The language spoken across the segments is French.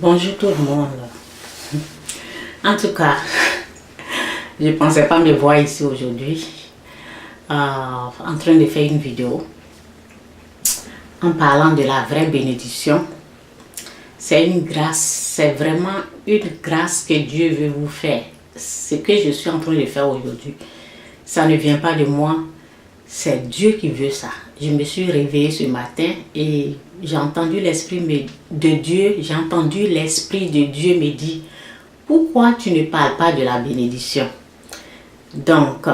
Bonjour tout le monde. En tout cas, je ne pensais pas me voir ici aujourd'hui en train de faire une vidéo en parlant de la vraie bénédiction. C'est une grâce, c'est vraiment une grâce que Dieu veut vous faire. Ce que je suis en train de faire aujourd'hui, ça ne vient pas de moi, c'est Dieu qui veut ça. Je me suis réveillée ce matin et j'ai entendu l'Esprit de Dieu, j'ai entendu l'Esprit de Dieu me dire, pourquoi tu ne parles pas de la bénédiction? Donc,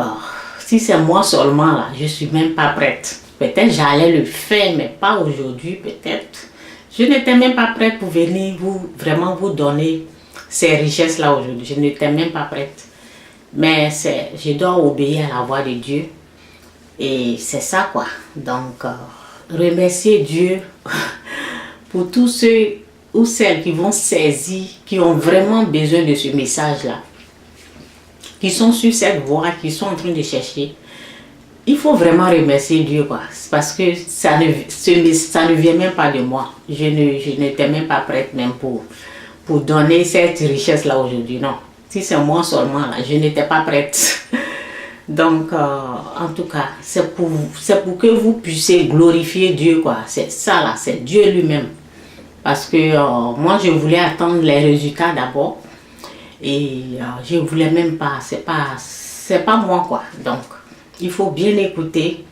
si c'est moi seulement là, je ne suis même pas prête. Peut-être j'allais le faire, mais pas aujourd'hui, peut-être. Je n'étais même pas prête pour venir vraiment vous donner ces richesses-là aujourd'hui. Je n'étais même pas prête. Mais je dois obéir à la voix de Dieu. Et c'est ça quoi. Donc, remercier Dieu pour tous ceux ou celles qui vont saisir, qui ont vraiment besoin de ce message-là. Qui sont sur cette voie, qui sont en train de chercher. Il faut vraiment remercier Dieu quoi. Parce que ça ne vient même pas de moi. Je n'étais même pas prête même pour donner cette richesse-là aujourd'hui. Non. Si c'est moi seulement là, je n'étais pas prête. Donc, en tout cas, c'est pour que vous puissiez glorifier Dieu, quoi. C'est ça, là, c'est Dieu lui-même. Parce que moi, je voulais attendre les résultats d'abord. Et je voulais même pas, c'est pas moi, quoi. Donc, il faut bien écouter.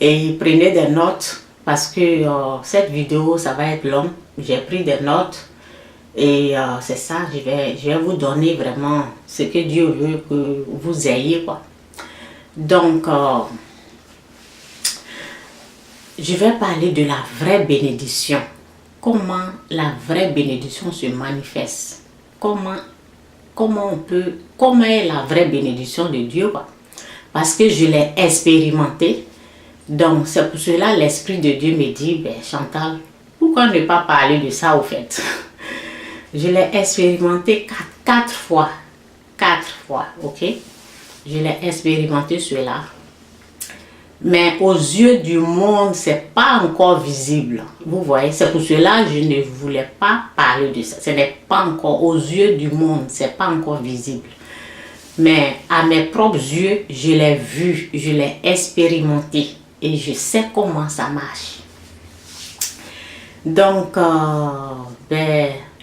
Et prenez des notes, parce que cette vidéo, ça va être long. J'ai pris des notes. Et c'est ça, je vais vous donner vraiment ce que Dieu veut que vous ayez quoi. Donc, je vais parler de la vraie bénédiction. Comment la vraie bénédiction se manifeste. Comment est la vraie bénédiction de Dieu quoi. Parce que je l'ai expérimenté. Donc, c'est pour cela l'Esprit de Dieu me dit, ben Chantal, pourquoi ne pas parler de ça au fait? Je l'ai expérimenté quatre fois. 4 fois, ok? Je l'ai expérimenté cela. Mais aux yeux du monde, c'est pas encore visible. Vous voyez, c'est pour cela que je ne voulais pas parler de ça. Ce n'est pas encore aux yeux du monde, c'est pas encore visible. Mais à mes propres yeux, je l'ai vu, je l'ai expérimenté. Et je sais comment ça marche. Donc,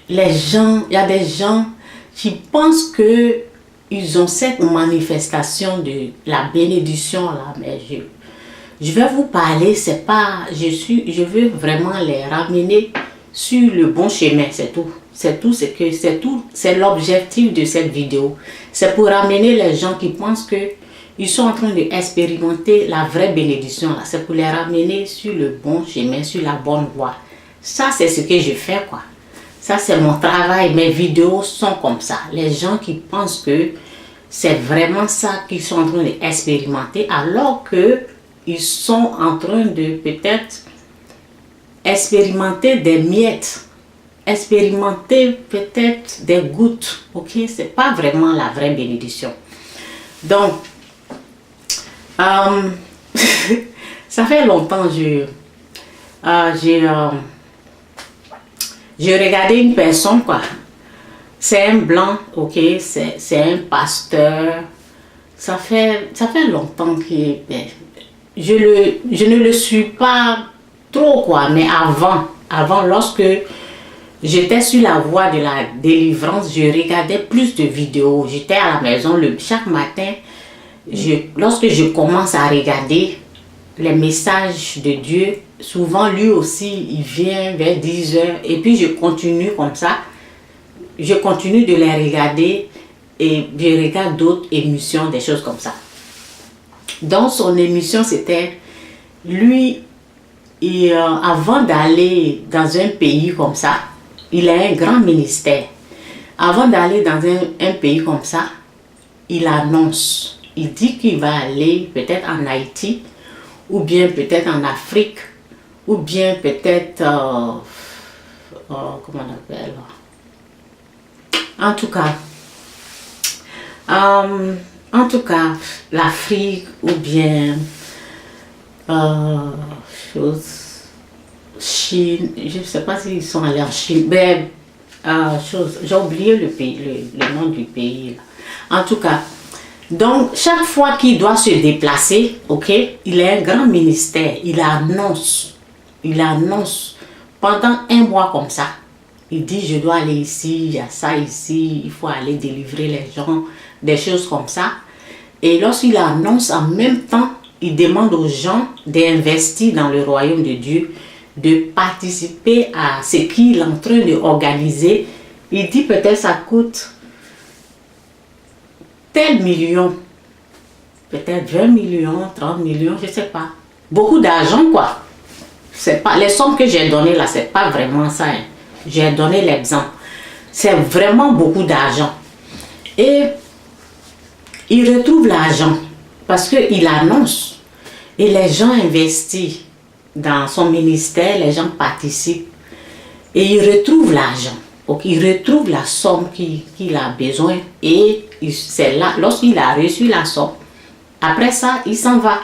les gens, il y a des gens qui pensent que ils ont cette manifestation de la bénédiction là, mais je vais vous parler, c'est pas, je veux vraiment les ramener sur le bon chemin, c'est tout. C'est l'objectif de cette vidéo. C'est pour ramener les gens qui pensent que ils sont en train d'expérimenter la vraie bénédiction là. C'est pour les ramener sur le bon chemin, sur la bonne voie. Ça, c'est ce que je fais quoi. Ça, c'est mon travail. Mes vidéos sont comme ça. Les gens qui pensent que c'est vraiment ça qu'ils sont en train d'expérimenter, alors qu'ils sont en train de peut-être expérimenter des miettes, expérimenter peut-être des gouttes. Ok, c'est pas vraiment la vraie bénédiction. Donc, ça fait longtemps j'ai regardé une personne quoi. C'est un blanc, ok, c'est un pasteur. Ça fait longtemps que je ne le suis pas trop quoi, mais avant lorsque j'étais sur la voie de la délivrance, je regardais plus de vidéos. J'étais à la maison chaque matin. Lorsque je commence à regarder les messages de Dieu, souvent lui aussi il vient vers 10 h et puis je continue comme ça. Je continue de les regarder et je regarde d'autres émissions, des choses comme ça. Dans son émission, c'était lui, avant d'aller dans un pays comme ça, il a un grand ministère. Avant d'aller dans un pays comme ça, il annonce. Il dit qu'il va aller peut-être en Haïti, ou bien peut-être en Afrique, ou bien peut-être, comment on appelle, en tout cas, l'Afrique, ou bien, Chine, je ne sais pas s'ils sont allés en Chine, mais j'ai oublié le pays, le nom du pays là. En tout cas, donc chaque fois qu'il doit se déplacer, ok, il a un grand ministère, il annonce pendant un mois comme ça. Il dit je dois aller ici, il y a ça ici, il faut aller délivrer les gens, des choses comme ça. Et lorsqu'il annonce en même temps, il demande aux gens d'investir dans le royaume de Dieu, de participer à ce qu'il est en train d'organiser. Il dit peut-être ça coûte tel million, peut-être 20 millions, 30 millions, je ne sais pas. Beaucoup d'argent quoi. C'est pas, les sommes que j'ai données là, c'est pas vraiment ça. Hein. J'ai donné l'exemple. C'est vraiment beaucoup d'argent. Et il retrouve l'argent parce qu'il annonce. Et les gens investissent dans son ministère, les gens participent. Et il retrouve l'argent. Donc il retrouve la somme qu'il a besoin. Et c'est là, lorsqu'il a reçu la somme, après ça, il s'en va.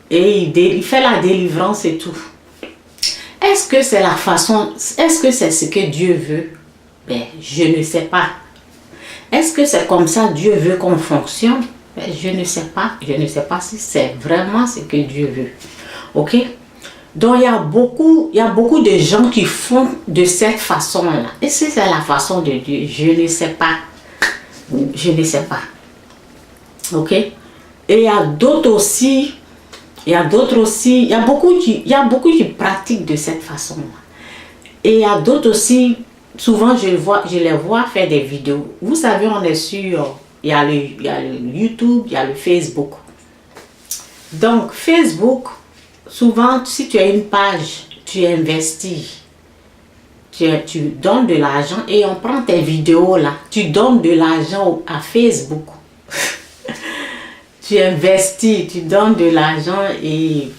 Et il fait la délivrance et tout. Est-ce que c'est la façon, est-ce que c'est ce que Dieu veut? Ben, je ne sais pas. Est-ce que c'est comme ça Dieu veut qu'on fonctionne? Ben, je ne sais pas. Je ne sais pas si c'est vraiment ce que Dieu veut. Ok? Donc, il y a beaucoup de gens qui font de cette façon-là. Et si c'est la façon de Dieu, je ne sais pas. Je ne sais pas. Ok? Et il y a d'autres aussi. Il y a beaucoup qui pratiquent de cette façon-là. Et il y a d'autres aussi, souvent je les vois faire des vidéos. Vous savez, on est sur, il y a le YouTube, il y a le Facebook. Donc, Facebook, souvent, si tu as une page, tu investis. Tu donnes de l'argent et on prend tes vidéos là. Tu donnes de l'argent à Facebook. Tu investis, tu donnes de l'argent et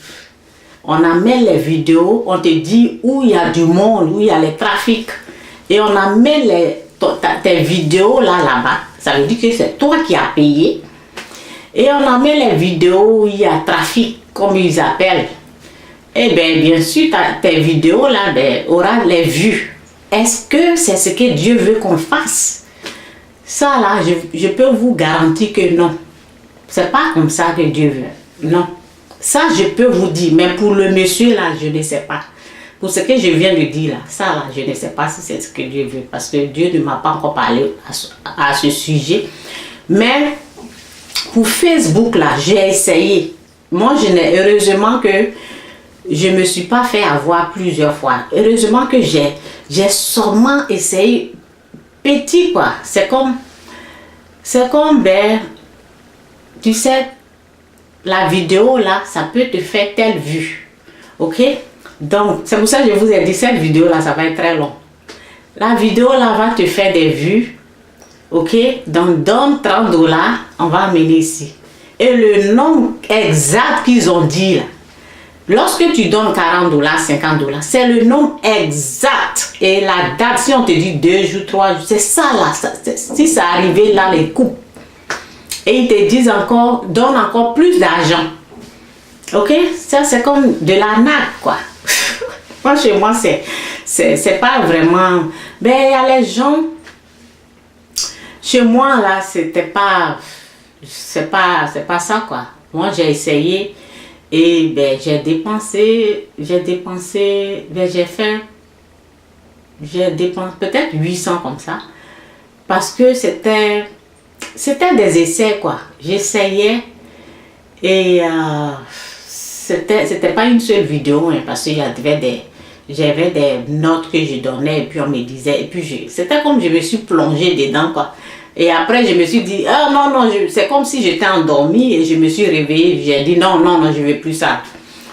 on amène les vidéos, on te dit où il y a du monde, où il y a les trafics. Et on amène tes vidéos là-bas. Ça veut dire que c'est toi qui as payé. Et on amène les vidéos où il y a trafic, comme ils appellent. Et bien sûr, tes vidéos là auront les vues. Est-ce que c'est ce que Dieu veut qu'on fasse? Ça là, je peux vous garantir que non. C'est pas comme ça que Dieu veut. Non. Ça, je peux vous dire. Mais pour le monsieur, là, je ne sais pas. Pour ce que je viens de dire, là, ça, là, je ne sais pas si c'est ce que Dieu veut. Parce que Dieu ne m'a pas encore parlé à ce sujet. Mais pour Facebook, là, j'ai essayé. Moi, heureusement que je ne me suis pas fait avoir plusieurs fois. Heureusement que j'ai seulement essayé petit, quoi. C'est comme, tu sais, la vidéo là, ça peut te faire telle vue. Ok? Donc, c'est pour ça que je vous ai dit, cette vidéo là, ça va être très long. La vidéo là va te faire des vues. Ok? Donc, donne 30 $, on va amener ici. Et le nombre exact qu'ils ont dit là, lorsque tu donnes 40 $, 50 $, c'est le nombre exact. Et la date, si on te dit 2 jours, 3 jours, c'est ça là. Si ça arrivait là, les coupes. Et ils te disent encore, donne encore plus d'argent. Ok? Ça, c'est comme de l'arnaque, quoi. Moi, chez moi, c'est pas vraiment... Ben, il y a les gens... Chez moi, là, c'était pas... C'est pas ça, quoi. Moi, j'ai essayé et ben, j'ai dépensé... Ben, j'ai dépensé peut-être 800 comme ça. Parce que c'était des essais, quoi. J'essayais et c'était pas une seule vidéo, hein, parce qu'il y avait j'avais des notes que je donnais et puis on me disait, et puis c'était comme je me suis plongée dedans, quoi. Et après je me suis dit, ah non, c'est comme si j'étais endormie et je me suis réveillée, j'ai dit non, je ne veux plus ça.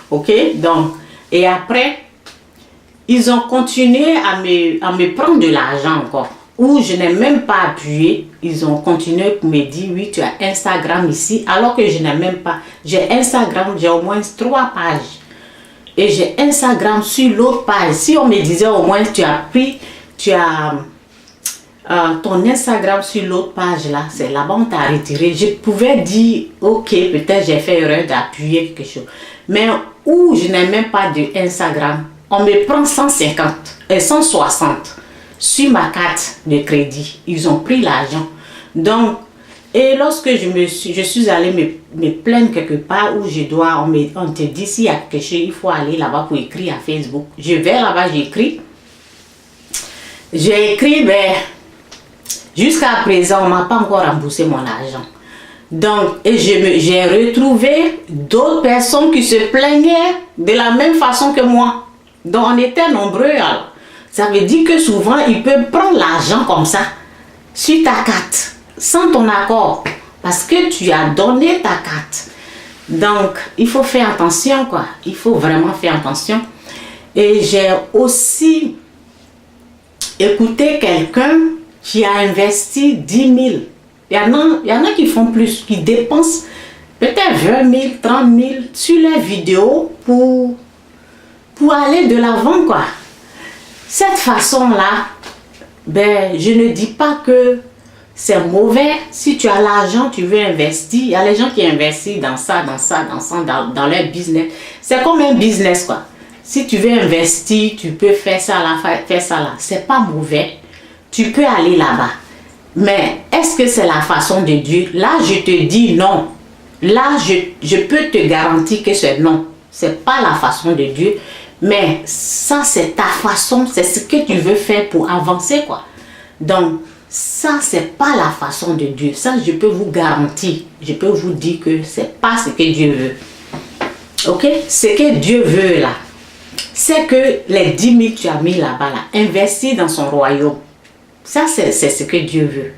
Ok, donc, et après, ils ont continué à me prendre de l'argent encore. Où je n'ai même pas appuyé, ils ont continué pour me dire, oui, tu as Instagram ici, alors que je n'ai même pas. J'ai Instagram, j'ai au moins 3 pages. Et j'ai Instagram sur l'autre page. Si on me disait au moins, tu as ton Instagram sur l'autre page là, c'est là-bas on t'a retiré. Je pouvais dire, ok, peut-être j'ai fait erreur d'appuyer quelque chose. Mais où je n'ai même pas de Instagram, on me prend 150 et 160 sur ma carte de crédit. Ils ont pris l'argent. Donc, et lorsque je suis allée me plaindre quelque part où je dois, on te dit s'il y a quelque chose, il faut aller là-bas pour écrire à Facebook. Je vais là-bas, j'écris. J'ai écrit, ben, jusqu'à présent, on ne m'a pas encore remboursé mon argent. Donc, et j'ai retrouvé d'autres personnes qui se plaignaient de la même façon que moi. Donc, on était nombreux. Alors. Ça veut dire que souvent, ils peuvent prendre l'argent comme ça, sur ta carte, sans ton accord. Parce que tu as donné ta carte. Donc, il faut faire attention, quoi. Il faut vraiment faire attention. Et j'ai aussi écouté quelqu'un qui a investi 10 000. Il y en a qui font plus, qui dépensent peut-être 20 000, 30 000 sur les vidéos pour aller de l'avant, quoi. Cette façon-là, ben, je ne dis pas que c'est mauvais. Si tu as l'argent, tu veux investir. Il y a les gens qui investissent dans ça, dans leur business. C'est comme un business, quoi. Si tu veux investir, tu peux faire ça là, faire ça là. C'est pas mauvais. Tu peux aller là-bas. Mais est-ce que c'est la façon de Dieu? Là, je te dis non. Là, je peux te garantir que c'est non. C'est pas la façon de Dieu. Mais ça, c'est ta façon. C'est ce que tu veux faire pour avancer, quoi. Donc, ça, c'est pas la façon de Dieu. Ça, je peux vous garantir. Je peux vous dire que c'est pas ce que Dieu veut. Ok? Ce que Dieu veut, là, c'est que les 10 000 que tu as mis là-bas, là, investis dans son royaume. Ça, c'est ce que Dieu veut.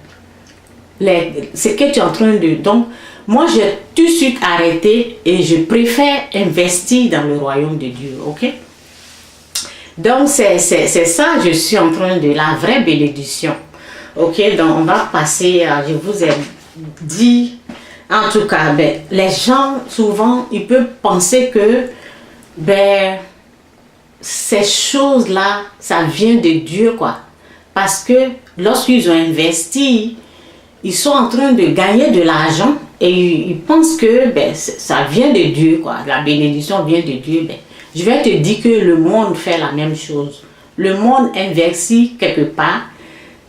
Ce que tu es en train de... Donc, moi, j'ai tout de suite arrêté et je préfère investir dans le royaume de Dieu. Ok? Donc, c'est ça, je suis en train de... La vraie bénédiction. Ok? Donc, on va passer... je vous ai dit... En tout cas, ben, les gens, souvent, ils peuvent penser que... Ben, ces choses-là, ça vient de Dieu, quoi. Parce que lorsqu'ils ont investi, ils sont en train de gagner de l'argent et ils pensent que ben, ça vient de Dieu, quoi. La bénédiction vient de Dieu. Ben, je vais te dire que le monde fait la même chose. Le monde investit quelque part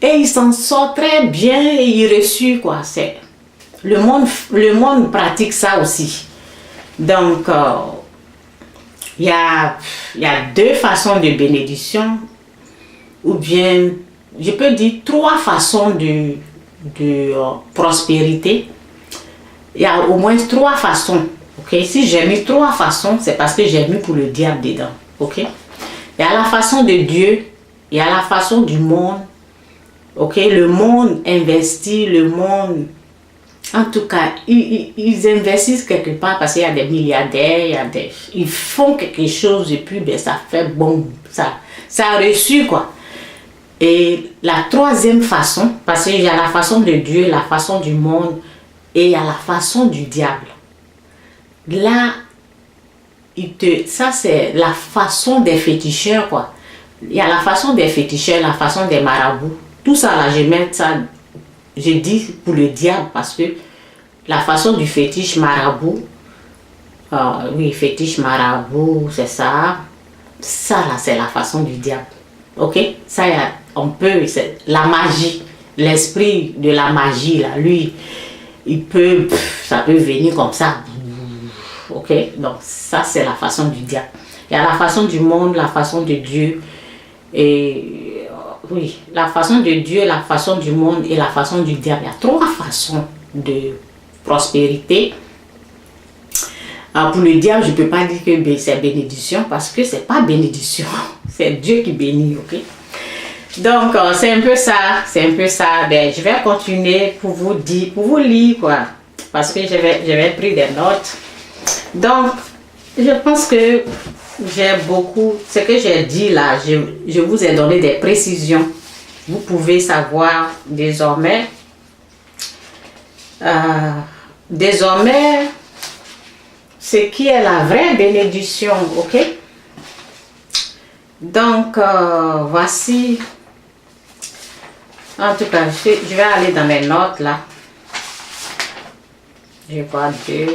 et il s'en sort très bien et il reçoit, quoi. Le monde pratique ça aussi. Donc, il y a deux façons de bénédiction, ou bien, je peux dire 3 façons de prospérité. Il y a au moins 3 façons. Okay? Si j'ai mis 3 façons, c'est parce que j'ai mis pour le diable dedans. Okay? Il y a la façon de Dieu, il y a la façon du monde. Okay? Le monde investit, le monde... En tout cas, ils investissent quelque part parce qu'il y a des milliardaires, ils font quelque chose et puis ben, ça fait bon, ça a reçu, quoi. Et la 3e façon, parce qu'il y a la façon de Dieu, la façon du monde et il y a la façon du diable. Là, ça c'est la façon des féticheurs, quoi. Il y a la façon des féticheurs, la façon des marabouts. Tout ça là, je mets ça, je dis pour le diable parce que la façon du fétiche marabout, oui, fétiche marabout, c'est ça. Ça là, c'est la façon du diable. Ok? Ça, on peut, c'est la magie, l'esprit de la magie là, lui, ça peut venir comme ça. Ok? Donc, ça, c'est la façon du diable. Il y a la façon du monde, la façon de Dieu. Et oui, la façon de Dieu, la façon du monde et la façon du diable. Il y a 3 façons de prospérité. Alors pour le diable, je ne peux pas dire que c'est bénédiction parce que ce n'est pas bénédiction. C'est Dieu qui bénit, ok? Donc, c'est un peu ça. C'est un peu ça. Ben, je vais continuer pour vous dire, pour vous lire, quoi. Parce que j'avais pris des notes. Donc, je pense que j'ai beaucoup... Ce que j'ai dit là, je vous ai donné des précisions. Vous pouvez savoir désormais... ce qui est la vraie bénédiction, ok? Donc, voici... En tout cas, je vais aller dans mes notes, là. Je vois 2...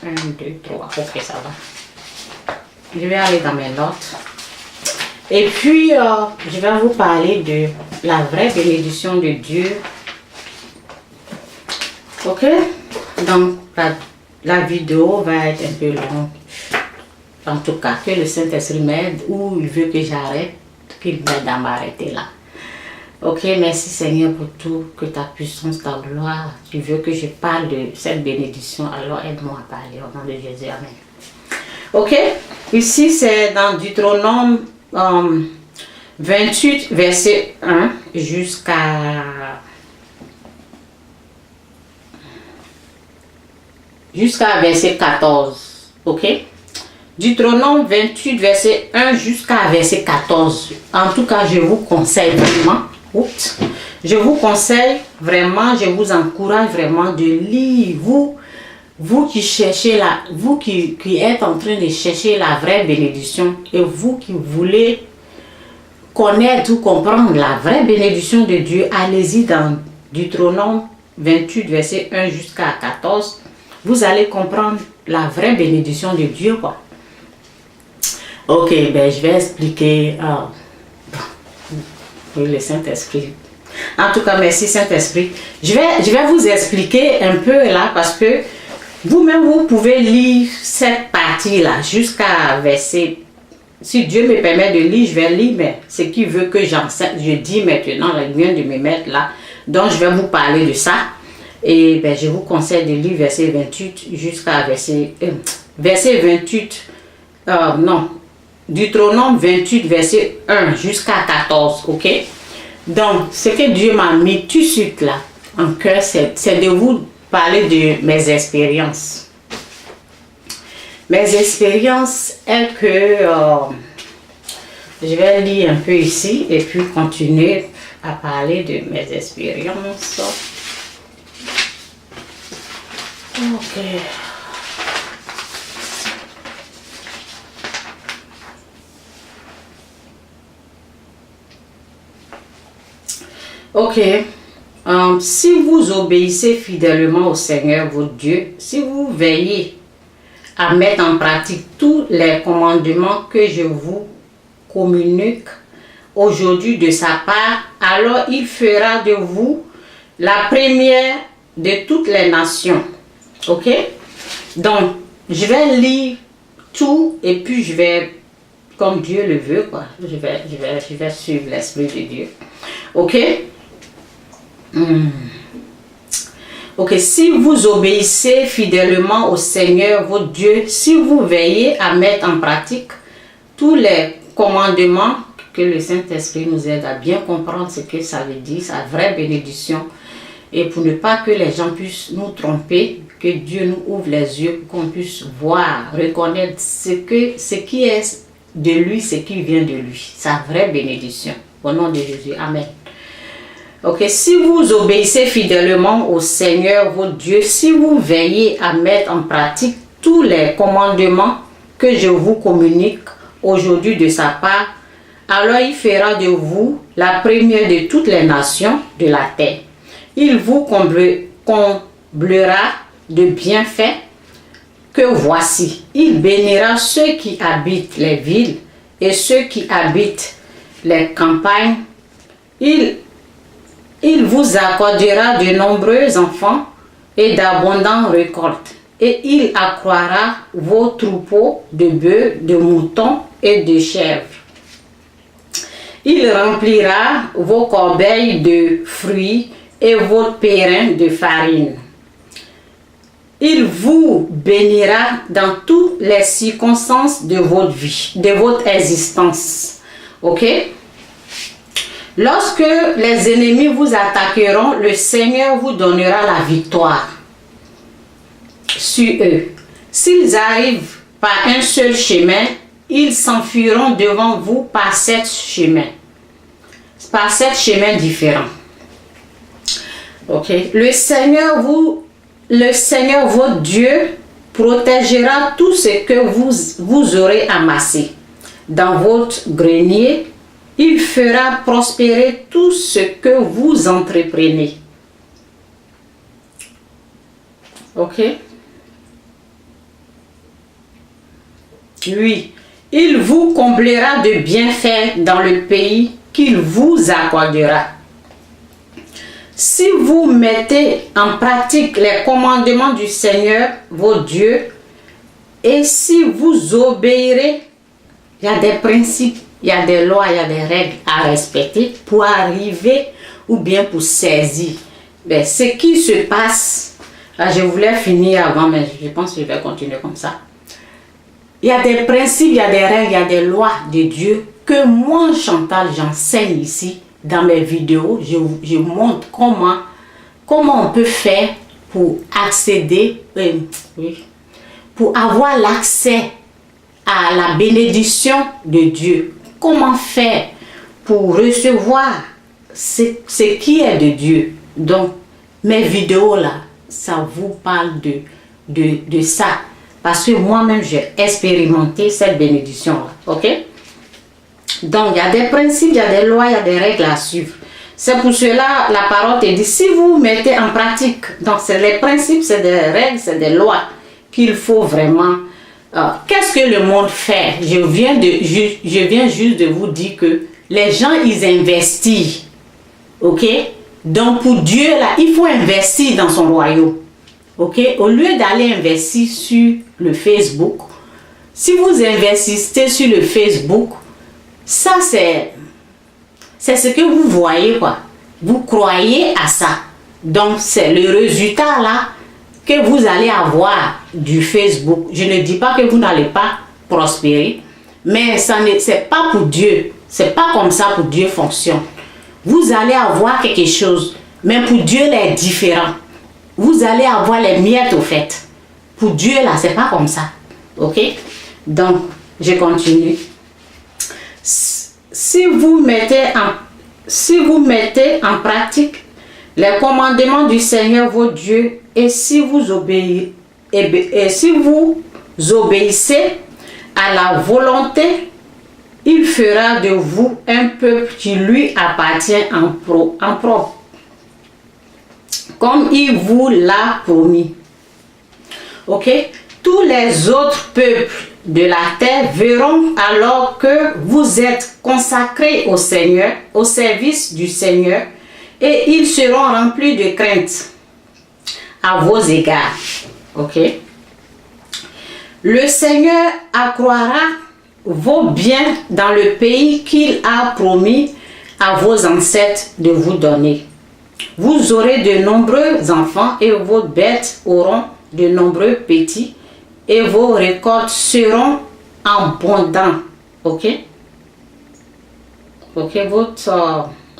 1, 2, 3. Ok, ça va. je vais aller dans mes notes. Et puis, je vais vous parler de la vraie bénédiction de Dieu. Ok? Donc, la vidéo va être un peu longue. En tout cas, que le Saint-Esprit m'aide ou il veut que j'arrête, qu'il m'aide à m'arrêter là. Ok, merci Seigneur pour tout, que ta puissance, ta gloire, tu veux que je parle de cette bénédiction, alors aide-moi à parler au nom de Jésus, amen. Ok, ici c'est dans Deutéronome 28, verset 1 jusqu'à verset 14, ok. Deutéronome 28, verset 1 jusqu'à verset 14. En tout cas, je vous conseille vraiment, je vous conseille vraiment, je vous encourage vraiment de lire, vous qui cherchez vous qui êtes en train de chercher la vraie bénédiction et vous qui voulez connaître ou comprendre la vraie bénédiction de Dieu, allez-y dans Deutéronome 28, verset 1 jusqu'à 14. Vous allez comprendre la vraie bénédiction de Dieu, quoi. Ok, ben je vais expliquer le Saint-Esprit. En tout cas, merci Saint-Esprit. Je vais vous expliquer un peu là parce que vous-même, vous pouvez lire cette partie-là jusqu'à verset. Si Dieu me permet de lire, je vais lire, mais ce qui veut que j'enseigne, je dis maintenant, là, il vient de me mettre là. Donc, je vais vous parler de ça. Et ben, je vous conseille de lire verset 28 jusqu'à verset 28. Non. Deutéronome 28, verset 1 jusqu'à 14, ok? Donc, ce que Dieu m'a mis tout de suite là, en cœur, c'est de vous parler de mes expériences. Mes expériences est que, je vais lire un peu ici et puis continuer à parler de mes expériences. Ok. Ok, si vous obéissez fidèlement au Seigneur votre Dieu, si vous veillez à mettre en pratique tous les commandements que je vous communique aujourd'hui de sa part, alors il fera de vous la première de toutes les nations. Ok? Donc, je vais lire tout et puis je vais, comme Dieu le veut, quoi, je vais suivre l'Esprit de Dieu. Ok? Ok, si vous obéissez fidèlement au Seigneur votre Dieu, si vous veillez à mettre en pratique tous les commandements, que le Saint-Esprit nous aide à bien comprendre ce que ça veut dire, sa vraie bénédiction, et pour ne pas que les gens puissent nous tromper, que Dieu nous ouvre les yeux pour qu'on puisse voir, reconnaître ce qui est de lui, ce qui vient de lui, sa vraie bénédiction. Au nom de Jésus, amen. Ok, si vous obéissez fidèlement au Seigneur votre Dieu, si vous veillez à mettre en pratique tous les commandements que je vous communique aujourd'hui de sa part, alors il fera de vous la première de toutes les nations de la terre. Il vous comblera de bienfaits que voici. Il bénira ceux qui habitent les villes et ceux qui habitent les campagnes. Il vous accordera de nombreux enfants et d'abondantes récoltes. Et il accroîtra vos troupeaux de bœufs, de moutons et de chèvres. Il remplira vos corbeilles de fruits et vos périns de farine. Il vous bénira dans toutes les circonstances de votre vie, de votre existence. Ok? Lorsque les ennemis vous attaqueront, le Seigneur vous donnera la victoire sur eux. S'ils arrivent par un seul chemin, ils s'enfuiront devant vous par 7 chemins. Par 7 chemins différents. Ok. Le Seigneur, votre Dieu, protégera tout ce que vous aurez amassé dans votre grenier. Il fera prospérer tout ce que vous entreprenez. Ok? Oui, Il vous comblera de bienfaits dans le pays qu'il vous accordera. Si vous mettez en pratique les commandements du Seigneur, votre Dieu, et si vous obéirez, il y a des principes, il y a des lois, il y a des règles à respecter pour arriver ou bien pour saisir. Mais ce qui se passe, là je voulais finir avant, mais je pense que je vais continuer comme ça. Il y a des principes, il y a des règles, il y a des lois de Dieu que moi, Chantal, j'enseigne ici dans mes vidéos. Je montre comment on peut faire pour accéder, pour avoir l'accès à la bénédiction de Dieu. Comment faire pour recevoir ce qui est de Dieu. Donc, mes vidéos là, ça vous parle de ça. Parce que moi-même, j'ai expérimenté cette bénédiction-là. Ok? Donc, il y a des principes, il y a des lois, il y a des règles à suivre. C'est pour cela, la parole te dit, si vous mettez en pratique, donc c'est les principes, c'est des règles, c'est des lois qu'il faut vraiment... Qu'est-ce que le monde fait? Je viens juste de vous dire que les gens, ils investissent. Ok? Donc, pour Dieu, là, il faut investir dans son royaume. Ok, au lieu d'aller investir sur le Facebook, si vous investissez sur le Facebook, ça c'est ce que vous voyez quoi. Vous croyez à ça. Donc c'est le résultat là que vous allez avoir du Facebook. Je ne dis pas que vous n'allez pas prospérer, mais c'est pas pour Dieu. C'est pas comme ça pour Dieu fonctionne. Vous allez avoir quelque chose, mais pour Dieu c'est différent. Vous allez avoir les miettes au fait. Pour Dieu, là, c'est pas comme ça. Ok? Donc, je continue. Si vous mettez en pratique les commandements du Seigneur votre Dieu, et si vous obéissez à la volonté, il fera de vous un peuple qui lui appartient en propre, comme il vous l'a promis. Ok? Tous les autres peuples de la terre verront alors que vous êtes consacrés au Seigneur, au service du Seigneur, et ils seront remplis de crainte à vos égards. Ok? Le Seigneur accroira vos biens dans le pays qu'il a promis à vos ancêtres de vous donner. Vous aurez de nombreux enfants et vos bêtes auront de nombreux petits et vos récoltes seront abondantes. Ok? Ok,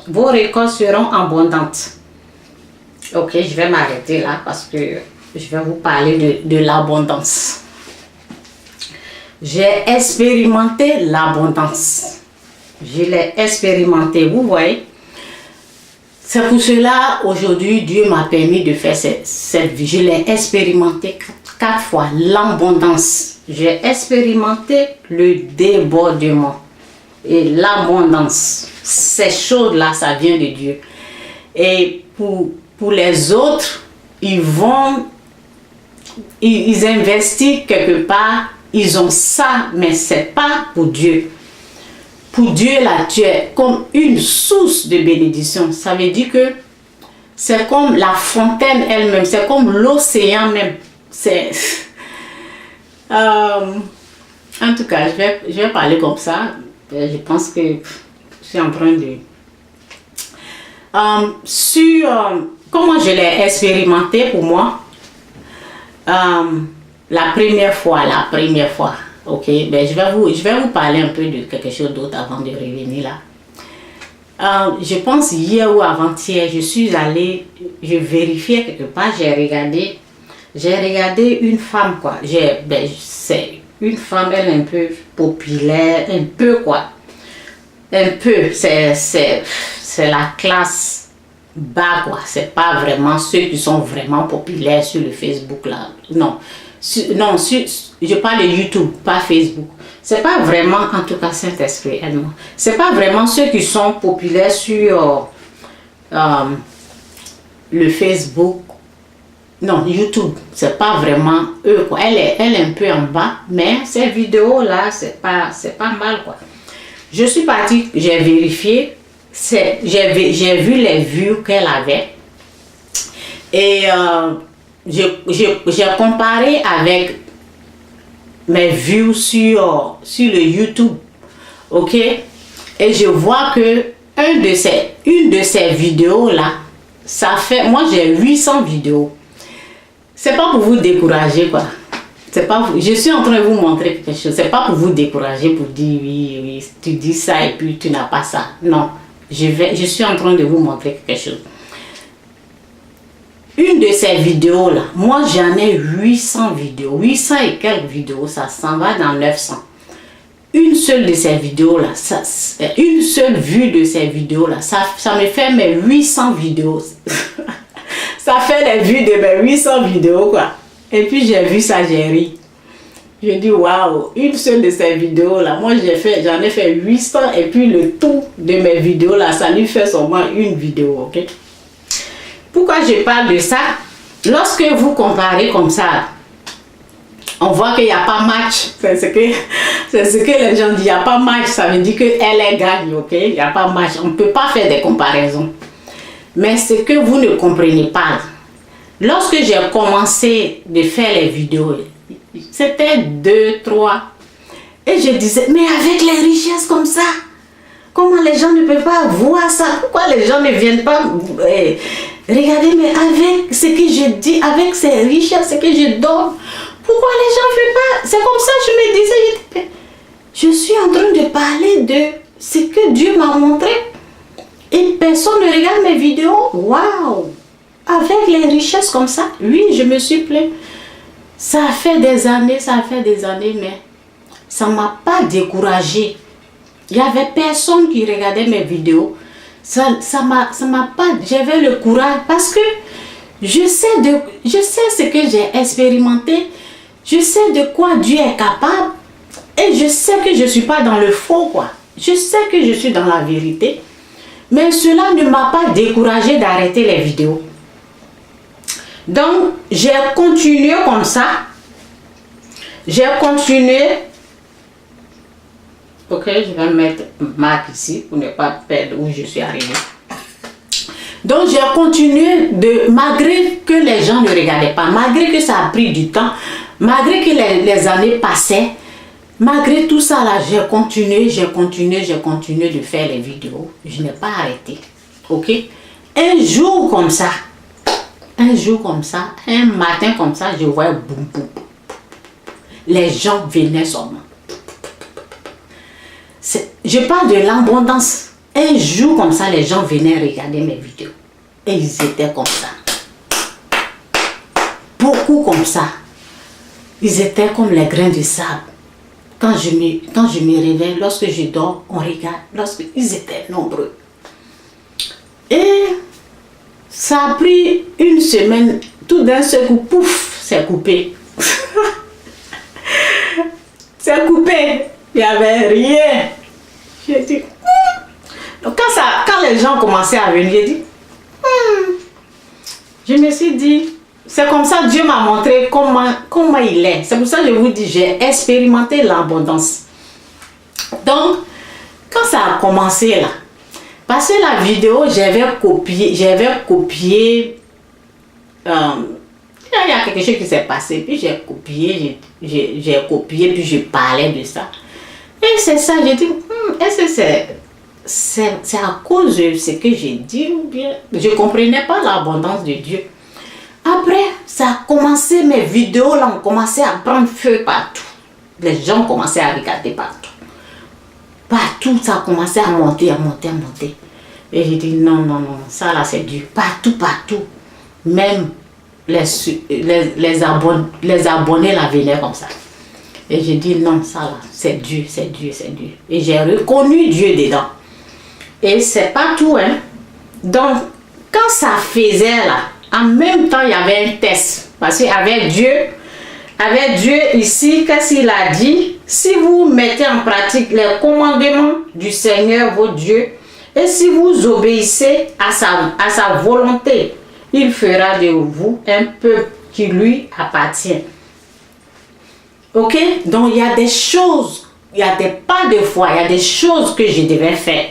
vos récoltes seront abondantes. Ok, je vais m'arrêter là parce que je vais vous parler de l'abondance. J'ai expérimenté l'abondance. Je l'ai expérimenté, vous voyez. C'est pour cela, aujourd'hui, Dieu m'a permis de faire cette vie. Je l'ai expérimenté 4 fois, l'abondance. J'ai expérimenté le débordement et l'abondance. Ces choses-là, ça vient de Dieu. Et pour les autres, ils investissent quelque part, ils ont ça, mais c'est pas pour Dieu. Pour Dieu, là, tu es comme une source de bénédiction. Ça veut dire que c'est comme la fontaine elle-même, c'est comme l'océan même. En tout cas, je vais parler comme ça. Je pense que je suis en train de... comment je l'ai expérimenté pour moi, la première fois, ok, ben je vais vous parler un peu de quelque chose d'autre avant de revenir là. Je pense hier ou avant-hier, je suis allée, je vérifiais quelque part, j'ai regardé une femme quoi, c'est une femme, elle est un peu populaire, un peu quoi, un peu, c'est la classe bas quoi, c'est pas vraiment ceux qui sont vraiment populaires sur le Facebook là, non, je parle de YouTube, pas Facebook. C'est pas vraiment, en tout cas Saint-Esprit, aide-moi. C'est pas vraiment ceux qui sont populaires sur le Facebook, Non, YouTube, c'est pas vraiment eux, quoi. Elle est un peu en bas, mais ces vidéos-là, c'est pas mal, quoi. Je suis partie, j'ai vérifié, j'ai vu les vues qu'elle avait. Et j'ai comparé avec mes vues sur le YouTube, ok? Et je vois que une de ces vidéos là, ça fait, moi j'ai 800 vidéos. C'est pas pour vous décourager, quoi. C'est pas, je suis en train de vous montrer quelque chose. C'est pas pour vous décourager, pour dire oui, tu dis ça et puis tu n'as pas ça. Non, je suis en train de vous montrer quelque chose. Une de ces vidéos là, moi j'en ai 800 vidéos, 800 et quelques vidéos, ça s'en va dans 900. Une seule de ces vidéos là, une seule vue de ces vidéos là, ça me fait mes 800 vidéos. Ça fait les vues de mes 800 vidéos, quoi. Et puis j'ai vu ça, j'ai ri. Je dis waouh, une seule de ces vidéos là, moi j'en ai fait 800 et puis le tout de mes vidéos là, ça lui fait seulement une vidéo, ok? Pourquoi je parle de ça? Lorsque vous comparez comme ça, on voit qu'il n'y a pas match. C'est ce que les gens disent, il n'y a pas match, ça veut dire qu'elle est gagne, ok? Il n'y a pas match, on ne peut pas faire des comparaisons. Mais ce que vous ne comprenez pas, lorsque j'ai commencé de faire les vidéos, c'était 2, 3, et je disais, mais avec les richesses comme ça, comment les gens ne peuvent pas voir ça? Pourquoi les gens ne viennent pas regardez, mais avec ce que je dis, avec ces richesses, ce que je donne, pourquoi les gens ne font pas? C'est comme ça que je me disais, je suis en train de parler de ce que Dieu m'a montré. Et personne ne regarde mes vidéos. Waouh! Avec les richesses comme ça, oui, je me suis plaint. Ça fait des années, mais ça ne m'a pas découragée. Il n'y avait personne qui regardait mes vidéos. Ça m'a pas... J'avais le courage parce que je sais ce que j'ai expérimenté. Je sais de quoi Dieu est capable. Et je sais que je ne suis pas dans le faux, quoi. Je sais que je suis dans la vérité. Mais cela ne m'a pas découragé d'arrêter les vidéos. Donc, j'ai continué comme ça. J'ai continué. Ok, je vais mettre marque ici pour ne pas perdre où je suis arrivée. Donc, j'ai continué malgré que les gens ne regardaient pas, malgré que ça a pris du temps, malgré que les années passaient, malgré tout ça là, j'ai continué de faire les vidéos. Je n'ai pas arrêté. Ok? Un jour comme ça, un matin comme ça, je voyais boum boum. Les gens venaient seulement. Je parle de l'abondance. Un jour comme ça, les gens venaient regarder mes vidéos. Et ils étaient comme ça. Beaucoup comme ça. Ils étaient comme les grains de sable. Quand je me réveille, lorsque je dors, on regarde. Ils étaient nombreux. Et ça a pris une semaine. Tout d'un seul coup, pouf, c'est coupé. C'est coupé. Il n'y avait rien. J'ai dit, donc quand les gens commençaient à venir, j'ai dit, je me suis dit, c'est comme ça Dieu m'a montré comment il est. C'est pour ça que je vous dis, j'ai expérimenté l'abondance. Donc, quand ça a commencé là, parce que la vidéo, j'avais copié, il y a quelque chose qui s'est passé, puis j'ai copié, puis je parlais de ça. Et c'est ça, j'ai dit, est-ce que c'est à cause de ce que j'ai dit ou bien je ne comprenais pas l'abondance de Dieu. Après, ça a commencé, mes vidéos là ont commencé à prendre feu partout. Les gens commençaient à regarder partout. Partout, ça a commencé à monter. Et j'ai dit, non, ça là c'est Dieu. Partout. Même les abonnés là venaient comme ça. Et j'ai dit, non, ça là, c'est Dieu. Et j'ai reconnu Dieu dedans. Et c'est pas tout, hein. Donc, quand ça faisait là, en même temps, il y avait un test. Parce qu'avec Dieu ici, qu'est-ce qu'il a dit? Si vous mettez en pratique les commandements du Seigneur, votre Dieu, et si vous obéissez à sa volonté, il fera de vous un peuple qui lui appartient. Ok? Donc il y a des choses, il y a des pas de foi, il y a des choses que je devais faire.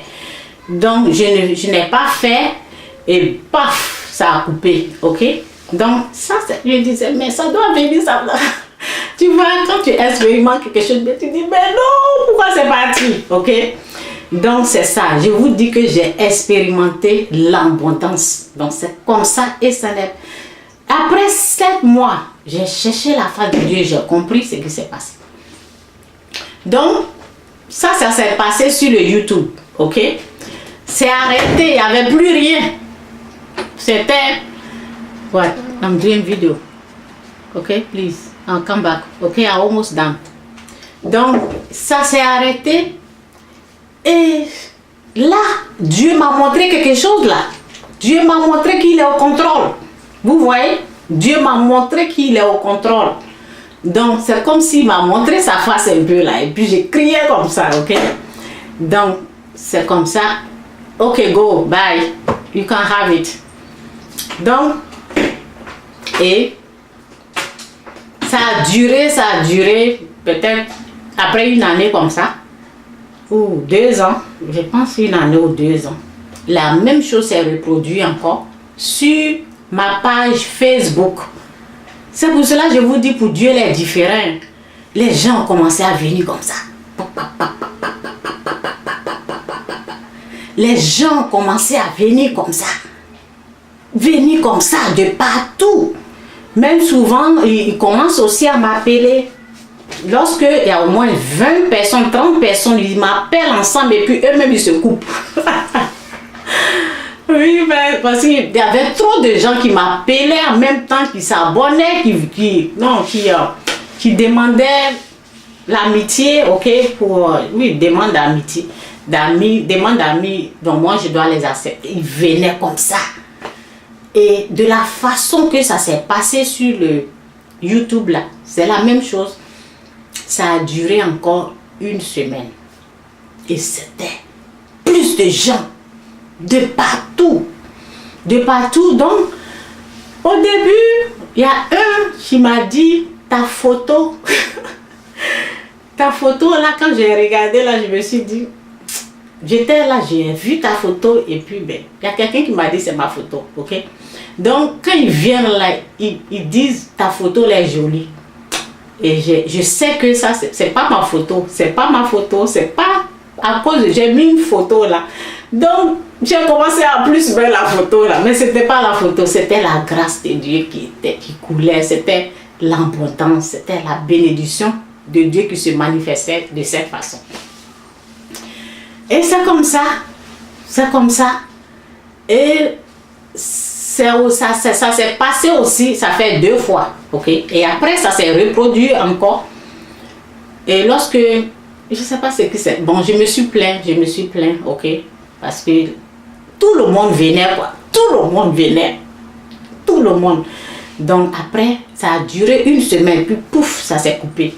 Donc je n'ai pas fait et paf, ça a coupé. Ok? Donc ça, je disais, mais ça doit venir, ça. Tu vois, quand tu expérimentes quelque chose, tu dis, mais non, pourquoi c'est parti? Ok? Donc c'est ça, je vous dis que j'ai expérimenté l'abondance. Donc c'est comme ça et ça n'est... Après 7 mois, j'ai cherché la face de Dieu, j'ai compris ce qui s'est passé. Donc ça s'est passé sur le YouTube, ok? C'est arrêté, il n'y avait plus rien. C'était... What? I'm doing video. Ok, please, I'll come back. Ok, I'm almost done. Donc ça s'est arrêté. Et là, Dieu m'a montré quelque chose là. Dieu m'a montré qu'il est au contrôle. Vous voyez? Dieu m'a montré qu'il est au contrôle. Donc, c'est comme s'il m'a montré sa face un peu là. Et puis, j'ai crié comme ça, ok? Donc, c'est comme ça. Ok, go, bye. You can have it. Donc, et ça a duré peut-être après une année comme ça. Ou 2 ans, je pense 1 année ou 2 ans. La même chose s'est reproduite encore sur ma page Facebook. C'est pour cela que je vous dis, pour Dieu, il est différent. Les gens ont commencé à venir comme ça. Les gens ont commencé à venir comme ça. Venir comme ça de partout. Même souvent, ils commencent aussi à m'appeler. Lorsque il y a au moins 20 personnes, 30 personnes, ils m'appellent ensemble et puis eux-mêmes ils se coupent. Oui, mais parce qu'il y avait trop de gens qui m'appelaient en même temps, qui s'abonnaient, qui demandaient l'amitié, ok, pour, oui, demande d'amitié, demande d'amis, donc moi je dois les accepter. Ils venaient comme ça. Et de la façon que ça s'est passé sur le YouTube là, c'est la même chose. Ça a duré encore 1 semaine. Et c'était plus de gens. De partout. De partout. Donc, au début, il y a un qui m'a dit, ta photo. Ta photo, là, quand j'ai regardé, là, je me suis dit, j'étais là, j'ai vu ta photo. Et puis, ben, il y a quelqu'un qui m'a dit, c'est ma photo. Ok? Donc, quand ils viennent là, ils disent, ta photo, elle est jolie. Et je sais que ça, c'est pas ma photo. C'est pas ma photo. C'est pas à cause de... J'ai mis une photo là. Donc, j'ai commencé à plus voir la photo là. Mais c'était pas la photo. C'était la grâce de Dieu qui coulait. C'était l'abondance. C'était la bénédiction de Dieu qui se manifestait de cette façon. Et c'est comme ça. C'est comme ça. Et... ça s'est passé aussi, ça fait 2 fois, ok? Et après, ça s'est reproduit encore. Et lorsque, je sais pas ce que c'est, bon, je me suis plaint, ok? Parce que tout le monde venait, quoi. Tout le monde venait. Tout le monde. Donc après, ça a duré 1 semaine, puis pouf, ça s'est coupé.